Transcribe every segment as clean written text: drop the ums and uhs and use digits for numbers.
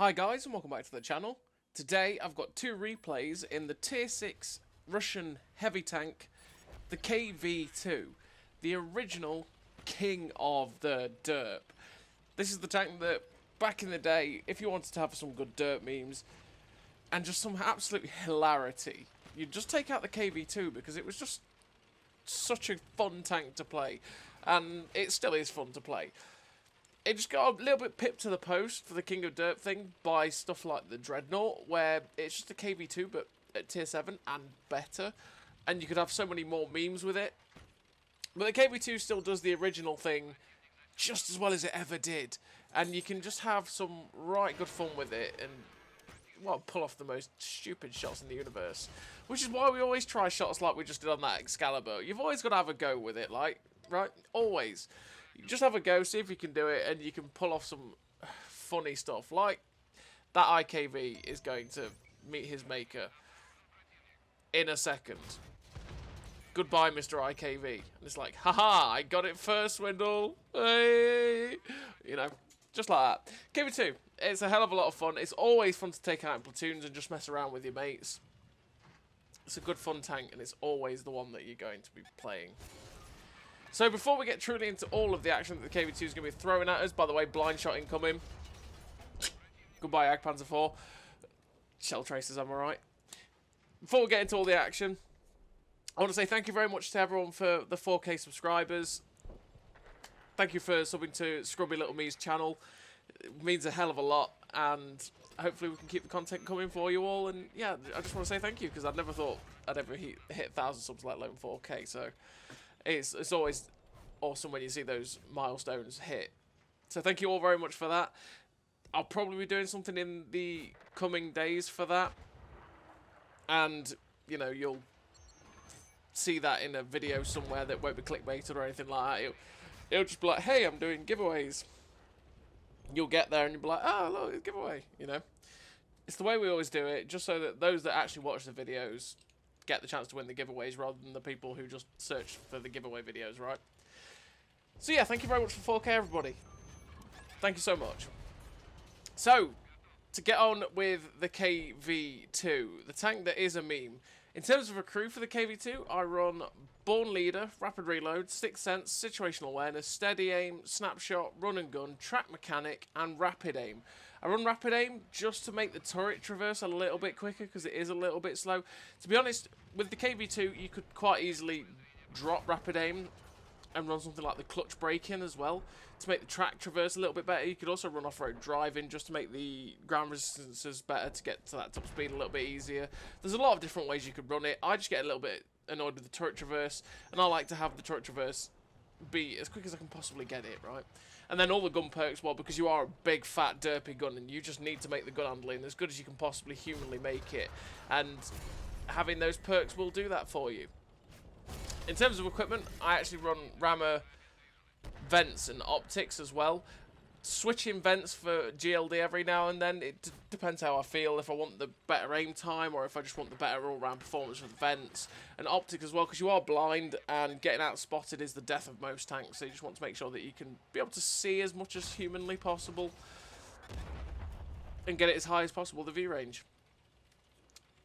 Hi guys and welcome back to the channel. Today I've got two replays in the tier 6 Russian heavy tank, the KV-2, the original king of the derp. This is the tank that back in the day, if you wanted to have some good derp memes and just some absolute hilarity, you'd just take out the KV-2 because it was just such a fun tank to play, and it still is fun to play. It just got a little bit pipped to the post for the King of Derp thing by stuff like the Dreadnought, where it's just a KV-2 but at tier 7 and better, and you could have so many more memes with it. But the KV-2 still does the original thing just as well as it ever did, and you can just have some right good fun with it and, well, pull off the most stupid shots in the universe. Which is why we always try shots like we just did on that Excalibur. You've always got to have a go with it, like, right? Always. You just have a go, see if you can do it, and you can pull off some funny stuff. Like, that IKV is going to meet his maker in a second. Goodbye, Mr. IKV. And it's like, haha, I got it first, Swindle. Hey! You know, just like that. KV-2, it's a hell of a lot of fun. It's always fun to take out in platoons and just mess around with your mates. It's a good fun tank, and it's always the one that you're going to be playing. So before we get truly into all of the action that the KV-2 is going to be throwing at us, by the way, blind shot incoming. Goodbye, Panzer 4. Shell tracers, am I right? Before we get into all the action, I want to say thank you very much to everyone for the 4K subscribers. Thank you for subbing to Scrubby Little Me's channel. It means a hell of a lot, and hopefully we can keep the content coming for you all. And yeah, I just want to say thank you, because I never thought I'd ever hit 1,000 subs, let alone 4K, so it's always awesome when you see those milestones hit. So thank you all very much for that. I'll probably be doing something in the coming days for that, and you know, you'll see that in a video somewhere that won't be clickbaited or anything like that. It'll just be like, hey, I'm doing giveaways. You'll get there and you'll be like, oh look, it's a giveaway. You know, it's the way we always do it, just so that those that actually watch the videos get the chance to win the giveaways rather than the people who just search for the giveaway videos, right? So yeah, thank you very much for 4K, everybody. Thank you so much. So, to get on with the KV-2, the tank that is a meme. In terms of a crew for the KV-2, I run Born Leader, Rapid Reload, Sixth Sense, Situational Awareness, Steady Aim, Snapshot, Run and Gun, Track Mechanic, and Rapid Aim. I run Rapid Aim just to make the turret traverse a little bit quicker, because it is a little bit slow. To be honest, with the KV-2, you could quite easily drop Rapid Aim and run something like the clutch break-in as well to make the track traverse a little bit better. You could also run off-road driving just to make the ground resistances better, to get to that top speed a little bit easier. There's a lot of different ways you could run it. I just get a little bit annoyed with the turret traverse, and I like to have the turret traverse be as quick as I can possibly get it, right? And then all the gun perks, well, because you are a big, fat, derpy gun, and you just need to make the gun handling as good as you can possibly humanly make it, and having those perks will do that for you. In terms of equipment, I actually run rammer, vents, and optics as well. Switching vents for GLD every now and then, it depends how I feel, if I want the better aim time or if I just want the better all-round performance with vents. And optics as well, because you are blind and getting out-spotted is the death of most tanks, so you just want to make sure that you can be able to see as much as humanly possible and get it as high as possible, the view range.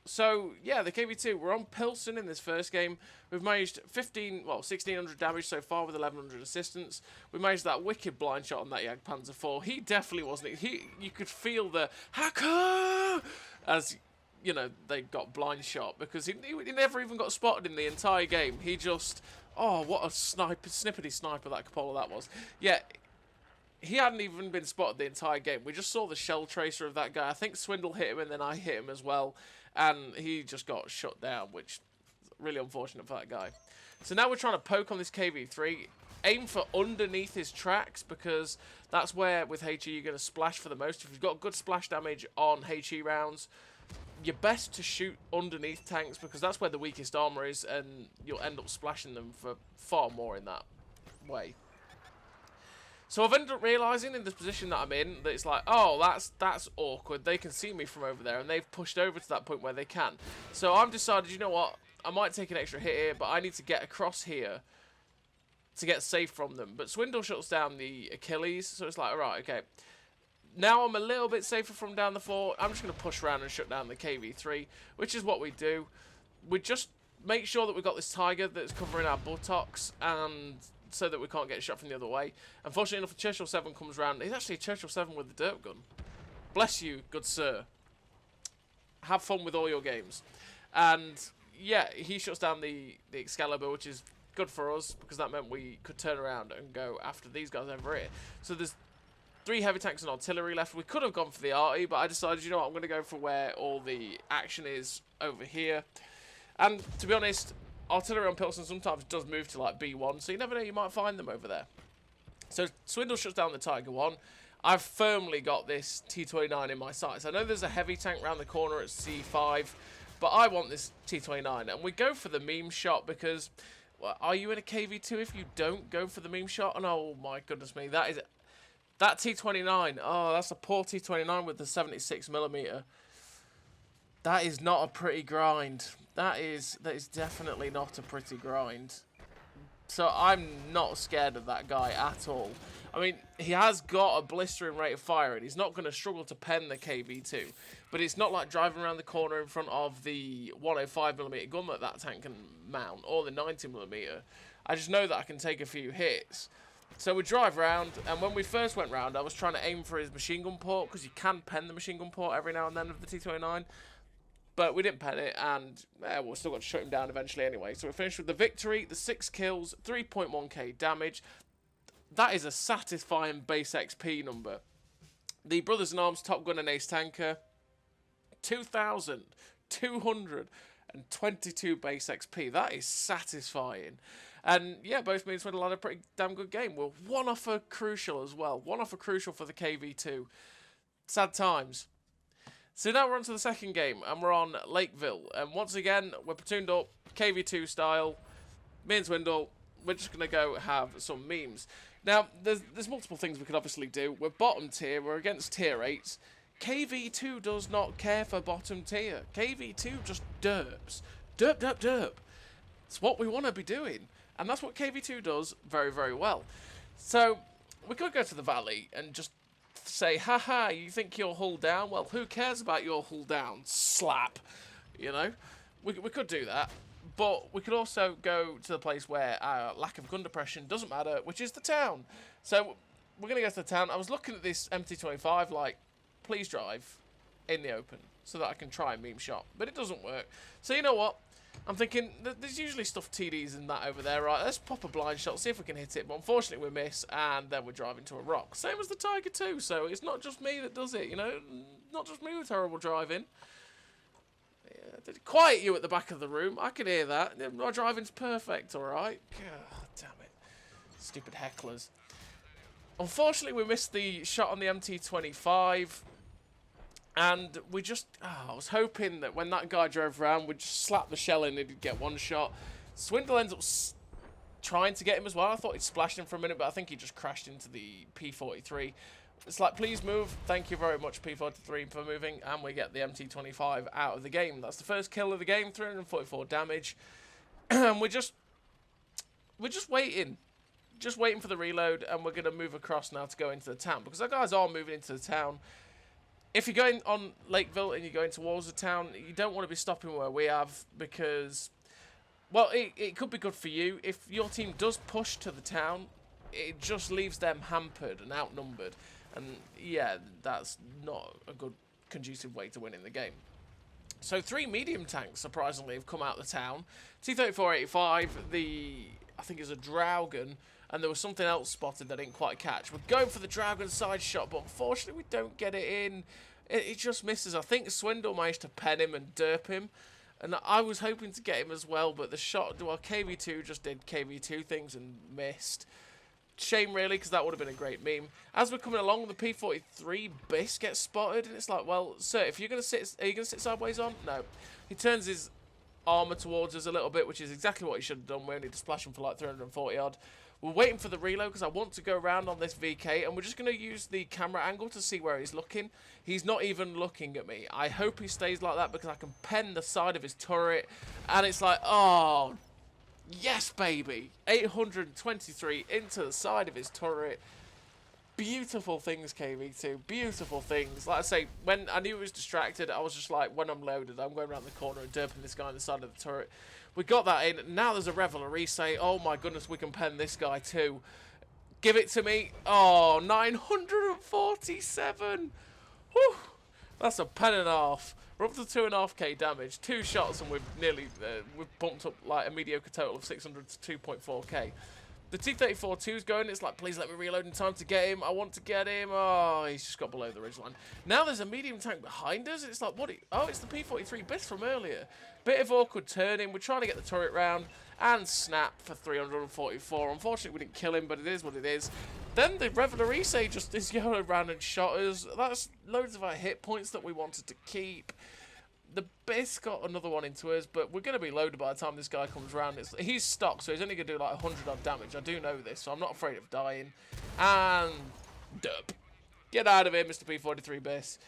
So, yeah, the KV-2, we're on Pilsen in this first game. We've managed 1,600 damage so far with 1,100 assistance. We managed that wicked blind shot on that Panzer 4. He definitely wasn't... You could feel the hacker as, you know, they got blind shot, because he never even got spotted in the entire game. He just... Oh, what a snippety sniper that Cupola that was. Yeah, he hadn't even been spotted the entire game. We just saw the shell tracer of that guy. I think Swindle hit him, and then I hit him as well. And he just got shut down, which is really unfortunate for that guy. So now we're trying to poke on this KV-3. Aim for underneath his tracks, because that's where, with HE, you're going to splash for the most. If you've got good splash damage on HE rounds, you're best to shoot underneath tanks, because that's where the weakest armor is, and you'll end up splashing them for far more in that way. So I've ended up realising in this position that I'm in that it's like, oh, that's awkward. They can see me from over there, and they've pushed over to that point where they can. So I've decided, you know what, I might take an extra hit here, but I need to get across here to get safe from them. But Swindle shuts down the Achilles, so it's like, alright, okay. Now I'm a little bit safer from down the fort. I'm just going to push around and shut down the KV-3, which is what we do. We just make sure that we've got this tiger that's covering our buttocks, and so that we can't get shot from the other way. Unfortunately enough, the Churchill 7 comes around. He's actually a Churchill 7 with the derp gun. Bless you, good sir. Have fun with all your games. And yeah, he shuts down the Excalibur, which is good for us, because that meant we could turn around and go after these guys over here. So there's 3 heavy tanks and artillery left. We could have gone for the arty, but I decided, you know what, I'm going to go for where all the action is over here. And to be honest, artillery on Pilsen sometimes does move to like B1, so you never know, you might find them over there. So Swindle shuts down the Tiger 1. I've firmly got this T-29 in my sights. I know there's a heavy tank around the corner at C5, but I want this T-29. And we go for the meme shot because, well, are you in a KV-2 if you don't go for the meme shot? And oh my goodness me, that T-29, oh, that's a poor T-29 with the 76mm. That is not a pretty grind. That is definitely not a pretty grind. So I'm not scared of that guy at all. I mean, he has got a blistering rate of fire, and he's not going to struggle to pen the KV-2. But it's not like driving around the corner in front of the 105mm gun that tank can mount, or the 90mm. I just know that I can take a few hits. So we drive round, and when we first went round, I was trying to aim for his machine gun port, because you can pen the machine gun port every now and then of the T-29. But we didn't pen it, and we still got to shut him down eventually anyway. So we finished with the victory, the 6 kills, 3.1k damage. That is a satisfying base XP number. The Brothers in Arms Top Gun and Ace Tanker, 2,222 base XP. That is satisfying. And yeah, both me and Swindle had a pretty damn good game. We're one off a crucial as well. One off a crucial for the KV-2. Sad times. So now we're on to the second game, and we're on Lakeville. And once again, we're platooned up, KV-2 style. Me and Swindle, we're just going to go have some memes. Now, there's multiple things we could obviously do. We're bottom tier, we're against tier 8s. KV-2 does not care for bottom tier. KV-2 just derps. Derp, derp, derp. It's what we want to be doing. And that's what KV-2 does very, very well. So, we could go to the valley and just say, haha, you think you're hull down? Well, who cares about your hull down? Slap. You know? We could do that. But we could also go to the place where our lack of gun depression doesn't matter, which is the town. So, we're going to go to the town. I was looking at this MT-25 like, please drive in the open so that I can try and meme shot. But it doesn't work. So, you know what? I'm thinking, there's usually stuff TDs and that over there, right? Let's pop a blind shot, see if we can hit it. But unfortunately, we miss, and then we're driving to a rock. Same as the Tiger 2, so it's not just me that does it, you know? Not just me with terrible driving. Yeah, quiet you at the back of the room. I can hear that. My driving's perfect, all right? God damn it. Stupid hecklers. Unfortunately, we missed the shot on the MT-25. And we just, I was hoping that when that guy drove around, we'd just slap the shell in and he'd get one shot. Swindle ends up trying to get him as well. I thought he'd splashed him for a minute, but I think he just crashed into the P-43. It's like, please move. Thank you very much, P-43, for moving. And we get the MT-25 out of the game. That's the first kill of the game, 344 damage. And we're just waiting. Just waiting for the reload, and we're going to move across now to go into the town. Because our guys are moving into the town. If you're going on Lakeville and you're going towards the town, you don't want to be stopping where we have because, well, it could be good for you. If your team does push to the town, it just leaves them hampered and outnumbered. And, yeah, that's not a good, conducive way to winning the game. So 3 medium tanks, surprisingly, have come out of the town. T-34-85, I think it's a Draugen, and there was something else spotted that I didn't quite catch. We're going for the Draugen side shot, but unfortunately we don't get it in. It just misses. I think Swindle managed to pen him and derp him, and I was hoping to get him as well, but the shot, well, KV-2 just did KV-2 things and missed. Shame, really, because that would have been a great meme. As we're coming along, the P-43 Biss gets spotted, and it's like, well, sir, if you're going to sit, are you going to sit sideways on? No. He turns his armour towards us a little bit, which is exactly what he should have done. We only need to splash him for like 340 odd. We're waiting for the reload because I want to go around on this VK, and we're just going to use the camera angle to see where he's looking. He's not even looking at me. I hope he stays like that because I can pen the side of his turret, and it's like, oh, yes, baby. 823 into the side of his turret. Beautiful things, KV-2. Beautiful things. Like I say, when I knew he was distracted, I was just like, when I'm loaded, I'm going around the corner and derping this guy on the side of the turret. We got that in. Now there's a Revelry. Oh my goodness, we can pen this guy too. Give it to me. Oh, 947. Whew. That's a pen and a half. We're up to 2.5k damage. 2 shots and we've nearly we've bumped up like a mediocre total of 600 to 2.4k. The T-34-2's going. It's like, please let me reload in time to get him. I want to get him. Oh, he's just got below the ridgeline. Now there's a medium tank behind us. It's like, what? Oh, it's the P-43 Bis from earlier. Bit of awkward turning. We're trying to get the turret round. And snap for 344. Unfortunately, we didn't kill him, but it is what it is. Then the Revelarice just is going around and shot us. That's loads of our hit points that we wanted to keep. The Bis got another one into us, but we're going to be loaded by the time this guy comes around. He's stocked, so he's only going to do like 100 odd damage. I do know this, so I'm not afraid of dying. And derp. Get out of here, Mr. P-43 Bis.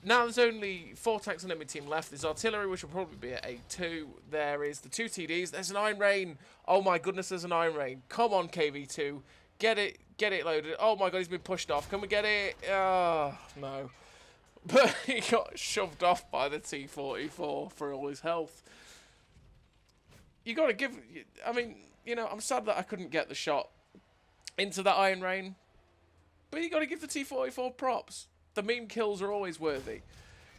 Now there's only 4 tanks on the mid-team left. There's artillery, which will probably be at A2. There is the 2 TDs. There's an Iron Rain. Oh my goodness, there's an Iron Rain. Come on, KV-2. Get it loaded. Oh my god, he's been pushed off. Can we get it? Oh, no. But he got shoved off by the T-44 for all his health. You got to give... I mean, you know, I'm sad that I couldn't get the shot into that Iron Rain. But you got to give the T-44 props. The meme kills are always worthy.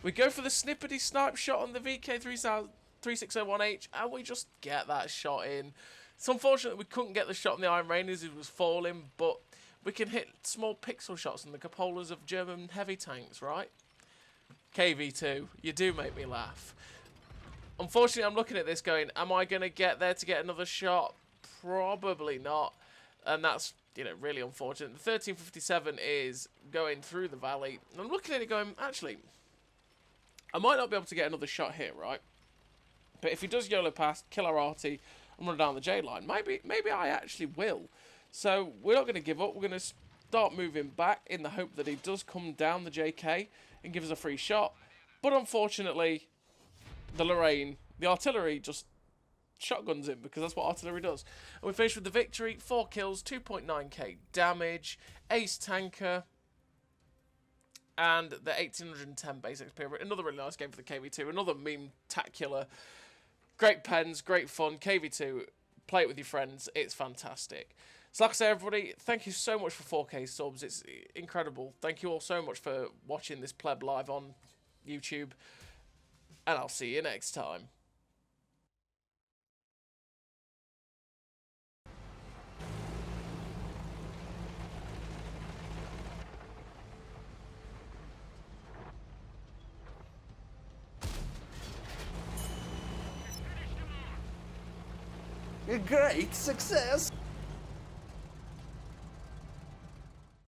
We go for the snippety snipe shot on the VK3601H, and we just get that shot in. It's unfortunate we couldn't get the shot on the Iron Rain as it was falling, but we can hit small pixel shots on the cupolas of German heavy tanks, right? KV-2, you do make me laugh. Unfortunately, I'm looking at this going, am I going to get there to get another shot? Probably not. And that's, you know, really unfortunate. The 1357 is going through the valley. And I'm looking at it going, actually, I might not be able to get another shot here, right? But if he does YOLO past, kill our arty, and run down the J line, maybe I actually will. So we're not going to give up. We're going to start moving back in the hope that he does come down the JK and give us a free shot. But unfortunately, the Lorraine, the artillery just shotguns him, because that's what artillery does. And we finish with the victory. 4 kills, 2.9k damage, ace tanker, and the 1810 base XP. Another really nice game for the KV-2. Another meme-tacular. Great pens, great fun. KV-2, play it with your friends. It's fantastic. So like I say, everybody, thank you so much for 4k subs. It's incredible. Thank you all so much for watching this pleb live on YouTube. And I'll see you next time. A great success!